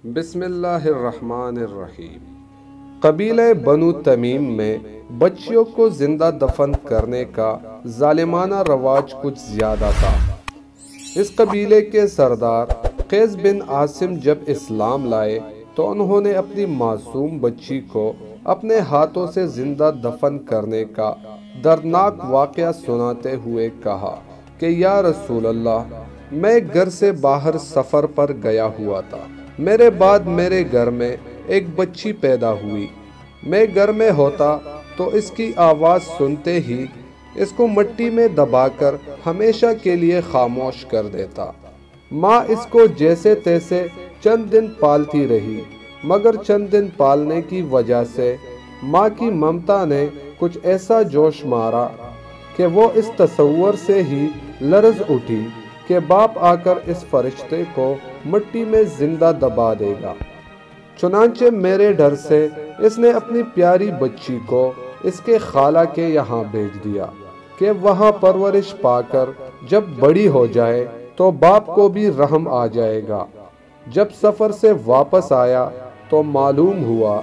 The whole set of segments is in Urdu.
بسم اللہ الرحمن الرحیم۔ قبیلہ بنو تمیم میں بچیوں کو زندہ دفن کرنے کا ظالمانہ رواج کچھ زیادہ تھا۔ اس قبیلے کے سردار قیس بن عاصم جب اسلام لائے تو انہوں نے اپنی معصوم بچی کو اپنے ہاتھوں سے زندہ دفن کرنے کا دردناک واقعہ سناتے ہوئے کہا کہ یا رسول اللہ، میں گھر سے باہر سفر پر گیا ہوا تھا۔ میرے بعد میرے گھر میں ایک بچی پیدا ہوئی۔ میں گھر میں ہوتا تو اس کی آواز سنتے ہی اس کو مٹی میں دبا کر ہمیشہ کے لیے خاموش کر دیتا۔ ماں اس کو جیسے تیسے چند دن پالتی رہی، مگر چند دن پالنے کی وجہ سے ماں کی ممتا نے کچھ ایسا جوش مارا کہ وہ اس تصور سے ہی لرز اٹھی کہ باپ آ کر اس فرشتے کو مٹی میں زندہ دبا دے گا۔ چنانچہ میرے ڈر سے اس نے اپنی پیاری بچی کو اس کے خالہ کے یہاں بھیج دیا کہ وہاں پرورش پا کر جب بڑی ہو جائے تو باپ کو بھی رحم آ جائے گا۔ جب سفر سے واپس آیا تو معلوم ہوا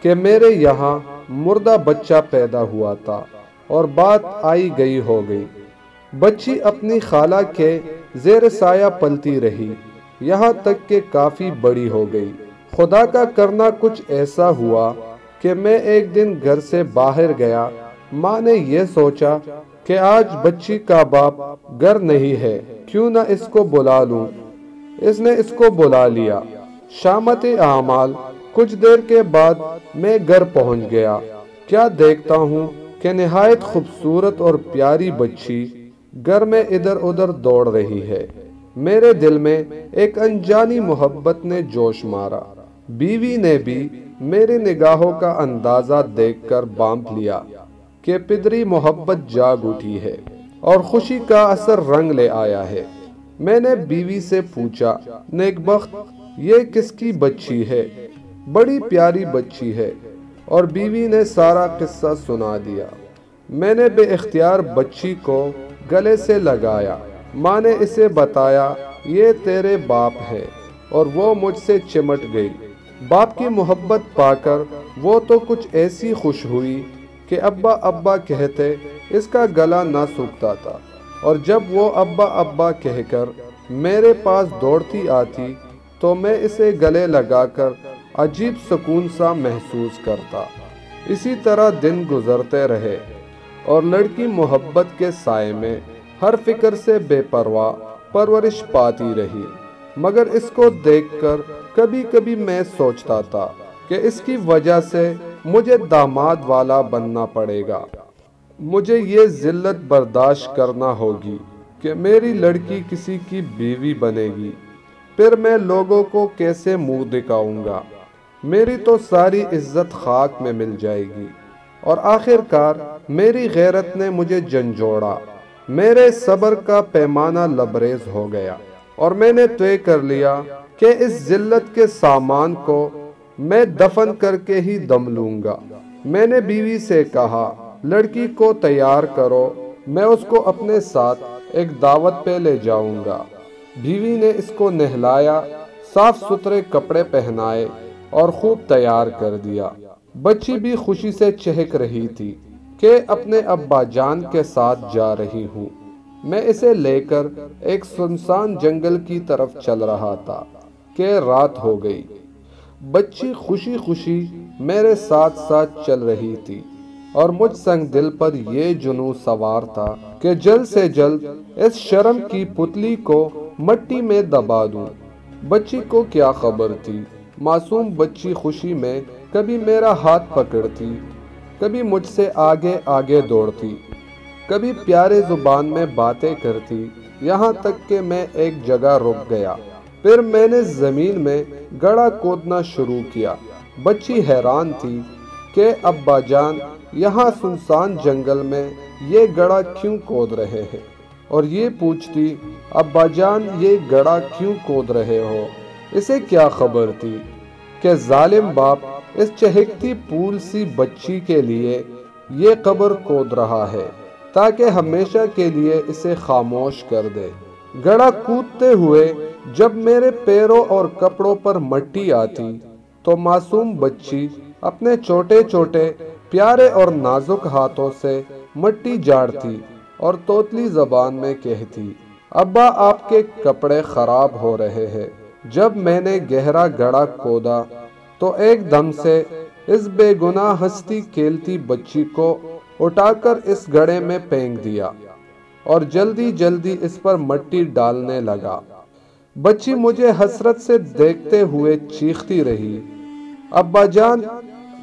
کہ میرے یہاں مردہ بچہ پیدا ہوا تھا اور بات آئی گئی ہو گئی۔ بچی اپنی خالہ کے زیر سایہ پلتی رہی، یہاں تک کہ کافی بڑی ہو گئی۔ خدا کا کرنا کچھ ایسا ہوا کہ میں ایک دن گھر سے باہر گیا۔ ماں نے یہ سوچا کہ آج بچی کا باپ گھر نہیں ہے، کیوں نہ اس کو بلا لوں۔ اس نے اس کو بلا لیا۔ شامت اعمال کچھ دیر کے بعد میں گھر پہنچ گیا۔ کیا دیکھتا ہوں کہ نہایت خوبصورت اور پیاری بچی گھر میں ادھر ادھر دوڑ رہی ہے۔ میرے دل میں ایک انجانی محبت نے جوش مارا۔ بیوی نے بھی میری نگاہوں کا اندازہ دیکھ کر بانپ لیا کہ پدری محبت جاگ اٹھی ہے اور خوشی کا اثر رنگ لے آیا ہے۔ میں نے بیوی سے پوچھا، نیک بخت، یہ کس کی بچی ہے؟ بڑی پیاری بچی ہے، اور بیوی نے سارا قصہ سنا دیا۔ میں نے بے اختیار بچی کو گلے سے لگایا۔ ماں نے اسے بتایا، یہ تیرے باپ ہے، اور وہ مجھ سے چمٹ گئی۔ باپ کی محبت پا کر وہ تو کچھ ایسی خوش ہوئی کہ ابا ابا کہتے اس کا گلا نہ سوکھتا تھا، اور جب وہ ابا ابا کہہ کر میرے پاس دوڑتی آتی تو میں اسے گلے لگا کر عجیب سکون سا محسوس کرتا۔ اسی طرح دن گزرتے رہے اور لڑکی محبت کے سائے میں ہر فکر سے بے پرواہ پرورش پاتی رہی، مگر اس کو دیکھ کر کبھی کبھی میں سوچتا تھا کہ اس کی وجہ سے مجھے داماد والا بننا پڑے گا۔ مجھے یہ ذلت برداشت کرنا ہوگی کہ میری لڑکی کسی کی بیوی بنے گی، پھر میں لوگوں کو کیسے منہ دکھاؤں گا؟ میری تو ساری عزت خاک میں مل جائے گی۔ اور آخر کار میری غیرت نے مجھے جھنجھوڑا۔ میرے صبر کا پیمانہ لبریز ہو گیا، اور میں نے طے کر لیا کہ اس ذلت کے سامان کو میں دفن کر کے ہی دم لوں گا۔ میں نے بیوی سے کہا، لڑکی کو تیار کرو، میں اس کو اپنے ساتھ ایک دعوت پہ لے جاؤں گا۔ بیوی نے اس کو نہلایا، صاف ستھرے کپڑے پہنائے اور خوب تیار کر دیا۔ بچی بھی خوشی سے چہک رہی تھی کہ اپنے ابا جان کے ساتھ جا رہی ہوں۔ میں اسے لے کر ایک سنسان جنگل کی طرف چل رہا تھا کہ رات ہو گئی۔ بچی خوشی خوشی میرے ساتھ ساتھ چل رہی تھی، اور مجھ سنگ دل پر یہ جنون سوار تھا کہ جلد سے جلد اس شرم کی پتلی کو مٹی میں دبا دوں۔ بچی کو کیا خبر تھی؟ معصوم بچی خوشی میں کبھی میرا ہاتھ پکڑتی، کبھی مجھ سے آگے آگے دوڑتی، کبھی پیارے زبان میں باتیں کرتی، یہاں تک کہ میں ایک جگہ رک گیا۔ پھر میں نے زمین میں گڑھا کھودنا شروع کیا۔ بچی حیران تھی کہ ابا جان یہاں سنسان جنگل میں یہ گڑھا کیوں کھود رہے ہیں، اور یہ پوچھتی، ابا جان یہ گڑھا کیوں کھود رہے ہو؟ اسے کیا خبر تھی کہ ظالم باپ اس چہکتی پھول سی بچی کے لیے یہ قبر کھود رہا ہے تاکہ ہمیشہ کے لیے اسے خاموش کر دے۔ گڑا کودتے ہوئے جب میرے پیروں اور کپڑوں پر مٹی آتی تو معصوم بچی اپنے چھوٹے چھوٹے پیارے اور نازک ہاتھوں سے مٹی جھاڑتی اور توتلی زبان میں کہتی، ابا آپ کے کپڑے خراب ہو رہے ہیں۔ جب میں نے گہرا گڑھا کھودا تو ایک دم سے اس بے گناہ ہنستی کھیلتی بچی کو اٹھا کر اس گڑھے میں پھینک دیا اور جلدی جلدی اس پر مٹی ڈالنے لگا۔ بچی مجھے حسرت سے دیکھتے ہوئے چیختی رہی، ابا جان،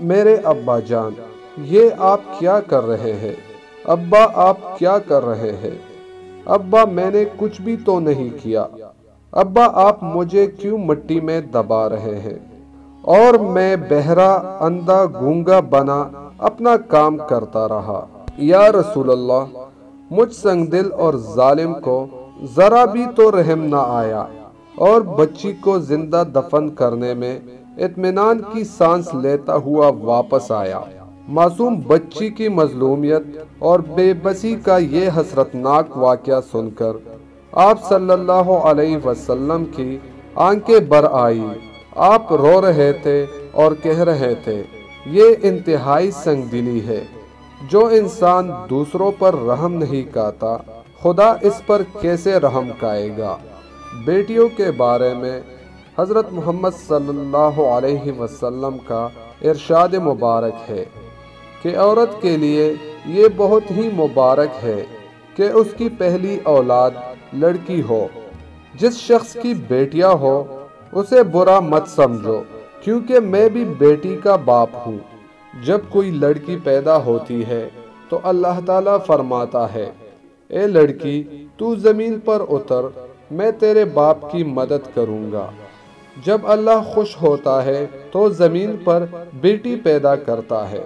میرے ابا جان، یہ آپ کیا کر رہے ہیں؟ ابا آپ کیا کر رہے ہیں؟ ابا میں نے کچھ بھی تو نہیں کیا۔ ابا آپ مجھے کیوں مٹی میں دبا رہے ہیں؟ اور میں بہرا اندھا گونگا بنا اپنا کام کرتا رہا۔ یا رسول اللہ، مجھ سنگ دل اور ظالم کو ذرا بھی تو رحم نہ آیا اور بچی کو زندہ دفن کرنے میں اطمینان کی سانس لیتا ہوا واپس آیا۔ معصوم بچی کی مظلومیت اور بے بسی کا یہ حسرتناک واقعہ سن کر آپ صلی اللہ علیہ وسلم کی آنکھیں بھر آئی۔ آپ رو رہے تھے اور کہہ رہے تھے، یہ انتہائی سنگ دلی ہے۔ جو انسان دوسروں پر رحم نہیں کھاتا، خدا اس پر کیسے رحم کھائے گا؟ بیٹیوں کے بارے میں حضرت محمد صلی اللہ علیہ وسلم کا ارشاد مبارک ہے کہ عورت کے لیے یہ بہت ہی مبارک ہے کہ اس کی پہلی اولاد لڑکی ہو۔ جس شخص کی بیٹیاں ہو اسے برا مت سمجھو، کیونکہ میں بھی بیٹی کا باپ ہوں۔ جب کوئی لڑکی پیدا ہوتی ہے تو اللہ تعالیٰ فرماتا ہے، اے لڑکی تو زمین پر اتر، میں تیرے باپ کی مدد کروں گا۔ جب اللہ خوش ہوتا ہے تو زمین پر بیٹی پیدا کرتا ہے۔